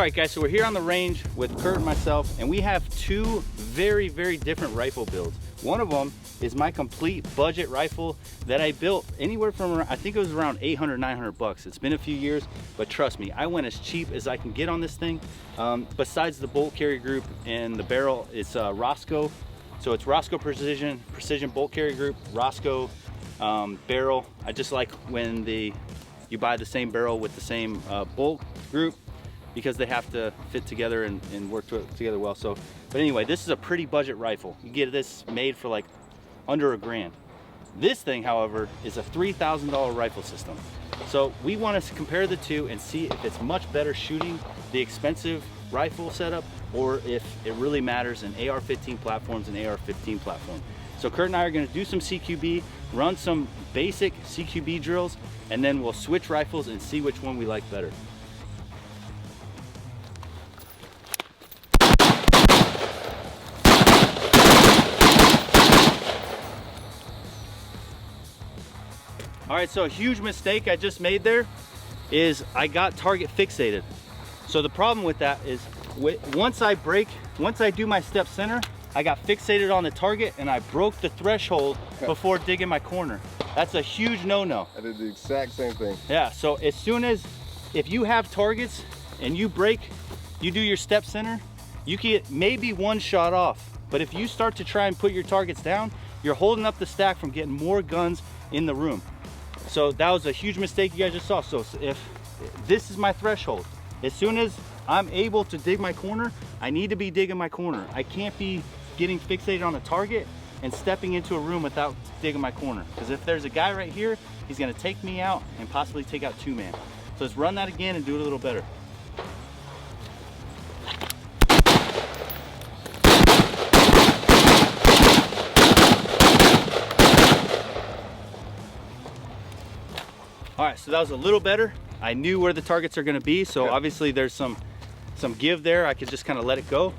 Alright guys, so we're here on the range with Kurt and myself, and we have two very, very different rifle builds. One of them is my complete budget rifle that I built anywhere from, I think it was around 800, 900 bucks. It's been a few years, but trust me, I went as cheap as I can get on this thing. Besides the bolt carry group and the barrel, it's Roscoe. So it's Roscoe Precision Bolt Carry Group, Roscoe barrel. I just like when you buy the same barrel with the same bolt group, because they have to fit together and work together well. So, but anyway, this is a pretty budget rifle. You get this made for like under $1,000. This thing, however, is a $3,000 rifle system. So we want to compare the two and see if it's much better shooting the expensive rifle setup, or if it really matters in AR-15 platforms and AR-15 platform. So Kurt and I are going to do some CQB, run some basic CQB drills, and then we'll switch rifles and see which one we like better. All right, so a huge mistake I just made there is I got target fixated. So the problem with that is once I do my step center, I got fixated on the target and I broke the threshold before digging my corner. That's a huge no-no. I did the exact same thing. Yeah, so as soon as, if you have targets and you break, you do your step center, you can get maybe one shot off. But if you start to try and put your targets down, you're holding up the stack from getting more guns in the room. So that was a huge mistake you guys just saw. So if this is my threshold, as soon as I'm able to dig my corner, I need to be digging my corner. I can't be getting fixated on a target and stepping into a room without digging my corner. Because if there's a guy right here, he's gonna take me out and possibly take out two man. So let's run that again and do it a little better. All right, so that was a little better. I knew where the targets are gonna be, so obviously there's some give there. I could just kind of let it go.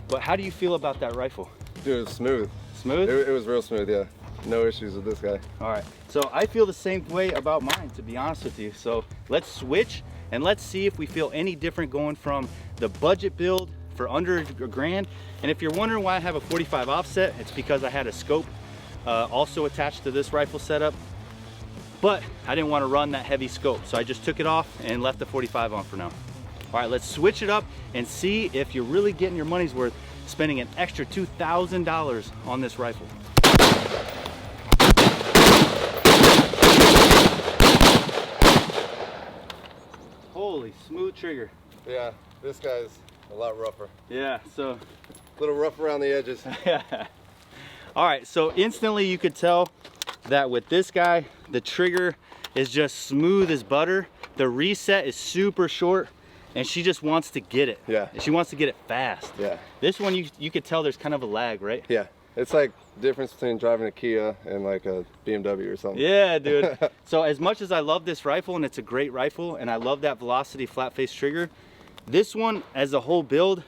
But how do you feel about that rifle? Dude, it was smooth. Smooth? It was real smooth, yeah. No issues with this guy. All right, so I feel the same way about mine, to be honest with you. So let's switch and let's see if we feel any different going from the budget build for under $1,000. And if you're wondering why I have a 45 offset, it's because I had a scope also attached to this rifle setup. But I didn't want to run that heavy scope, so I just took it off and left the 45 on for now. All right, let's switch it up and see if you're really getting your money's worth spending an extra $2,000 on this rifle. Holy smooth trigger. Yeah, this guy's a lot rougher. Yeah, so. A little rough around the edges. All right, so instantly you could tell that with this guy, the trigger is just smooth as butter. The reset is super short, and she just wants to get it. Yeah. She wants to get it fast. Yeah. This one, you could tell there's kind of a lag, right? Yeah. It's like the difference between driving a Kia and like a BMW or something. Yeah, dude. So as much as I love this rifle, and it's a great rifle, and I love that velocity flat face trigger, this one as a whole build,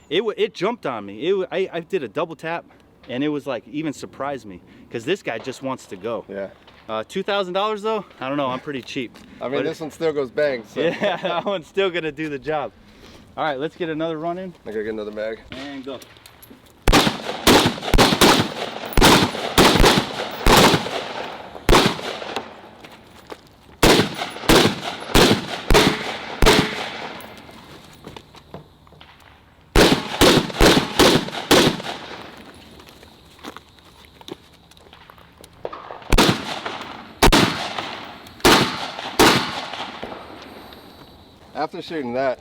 it jumped on me. I did a double tap, and it was like even surprised me, because this guy just wants to go. Yeah. $2,000 though, I don't know, I'm pretty cheap. I mean, this one still goes bang. So. Yeah, that one's still gonna do the job. All right, let's get another run in. I gotta get another mag. And go. After shooting that,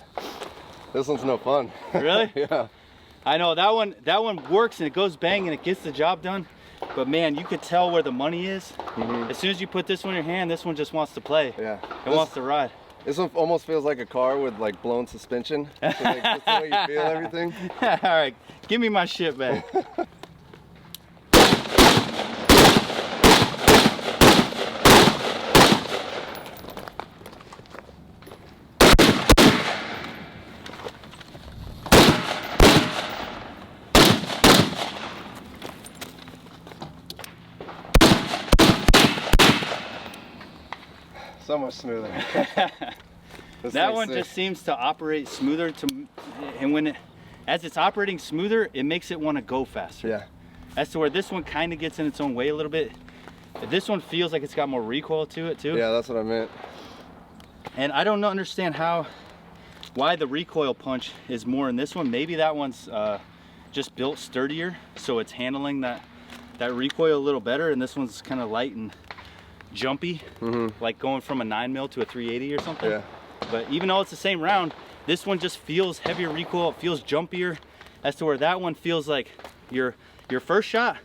this one's no fun. Really? Yeah. I know that one works and it goes bang and it gets the job done. But man, you could tell where the money is. As soon as you put this one in your hand, this one just wants to play. Yeah. It wants to ride. This one almost feels like a car with like blown suspension. So like, just the way you feel everything. All right, give me my shit back. So much smoother. That one just seems to operate smoother and as it's operating smoother, it makes it want to go faster. Yeah. As to where this one kind of gets in its own way a little bit. This one feels like it's got more recoil to it too. Yeah, that's what I meant. And I don't understand why the recoil punch is more in this one. Maybe that one's just built sturdier, so it's handling that recoil a little better, and this one's kind of light and jumpy, like going from a 9mm to a 380 or something. Yeah. But even though it's the same round, this one just feels heavier recoil, it feels jumpier, as to where that one feels like your first shot,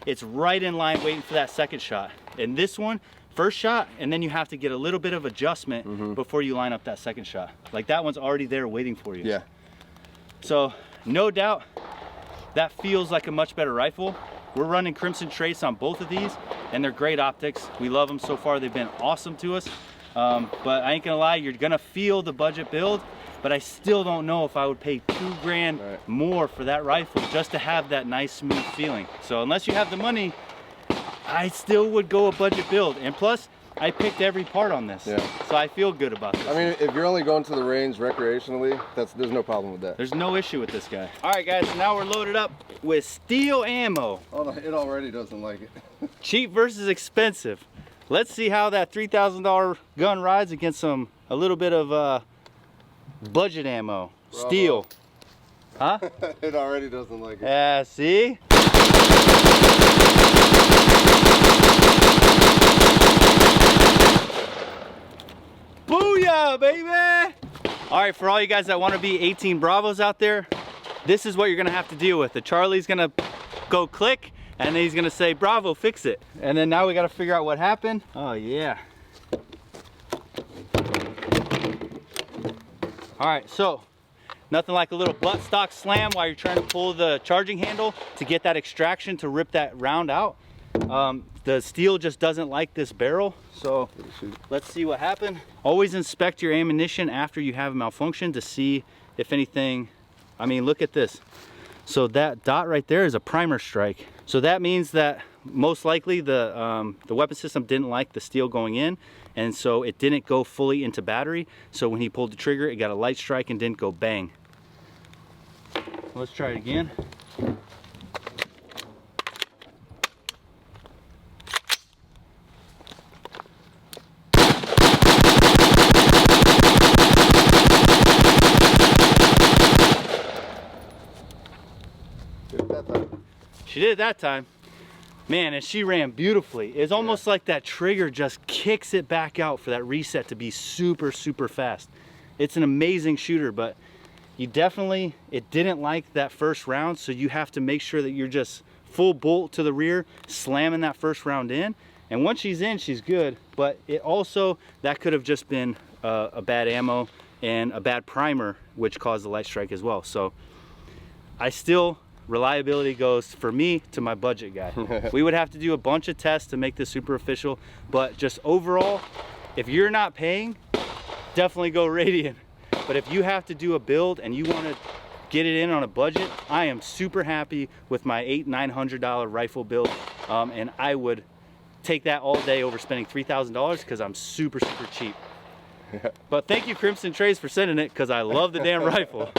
it's right in line waiting for that second shot. And this one, first shot, and then you have to get a little bit of adjustment before you line up that second shot. Like that one's already there waiting for you. Yeah. So no doubt that feels like a much better rifle. We're running Crimson Trace on both of these, and they're great optics. We love them so far. They've been awesome to us. But I ain't gonna lie, you're gonna feel the budget build, but I still don't know if I would pay $2,000 more for that rifle just to have that nice smooth feeling. So unless you have the money, I still would go a budget build. And plus, I picked every part on this. Yeah. So I feel good about this. I mean, if you're only going to the range recreationally, there's no problem with that. There's no issue with this guy. All right, guys, so now we're loaded up with steel ammo. Oh, it already doesn't like it. Cheap versus expensive. Let's see how that $3,000 gun rides against a little bit of budget ammo. Bravo. Steel. Huh? It already doesn't like it. Yeah, see? Booyah, baby! All right, for all you guys that want to be 18 Bravos out there, this is what you're gonna have to deal with. The Charlie's gonna go click, and then he's gonna say, Bravo, fix it. And then now we gotta figure out what happened. Oh yeah. All right, so nothing like a little buttstock slam while you're trying to pull the charging handle to get that extraction to rip that round out. The steel just doesn't like this barrel, so let's see what happened. Always inspect your ammunition after you have a malfunction to see if anything, I mean, look at this. So that dot right there is a primer strike. So that means that most likely the weapon system didn't like the steel going in, and so it didn't go fully into battery. So when he pulled the trigger, it got a light strike and didn't go bang. Let's try it again. She did it that time. Man, and she ran beautifully. It's almost like that trigger just kicks it back out for that reset to be super, super fast. It's an amazing shooter, but it didn't like that first round, so you have to make sure that you're just full bolt to the rear, slamming that first round in. And once she's in, she's good, but that could have just been a bad ammo and a bad primer, which caused the light strike as well. So reliability goes for me to my budget guy. We would have to do a bunch of tests to make this super official, but just overall, if you're not paying, definitely go Radiant. But if you have to do a build and you want to get it in on a budget, I am super happy with my $800-900 rifle build, and I would take that all day over spending $3,000 because I'm super, super cheap. But thank you, Crimson Trace, for sending it, because I love the damn rifle.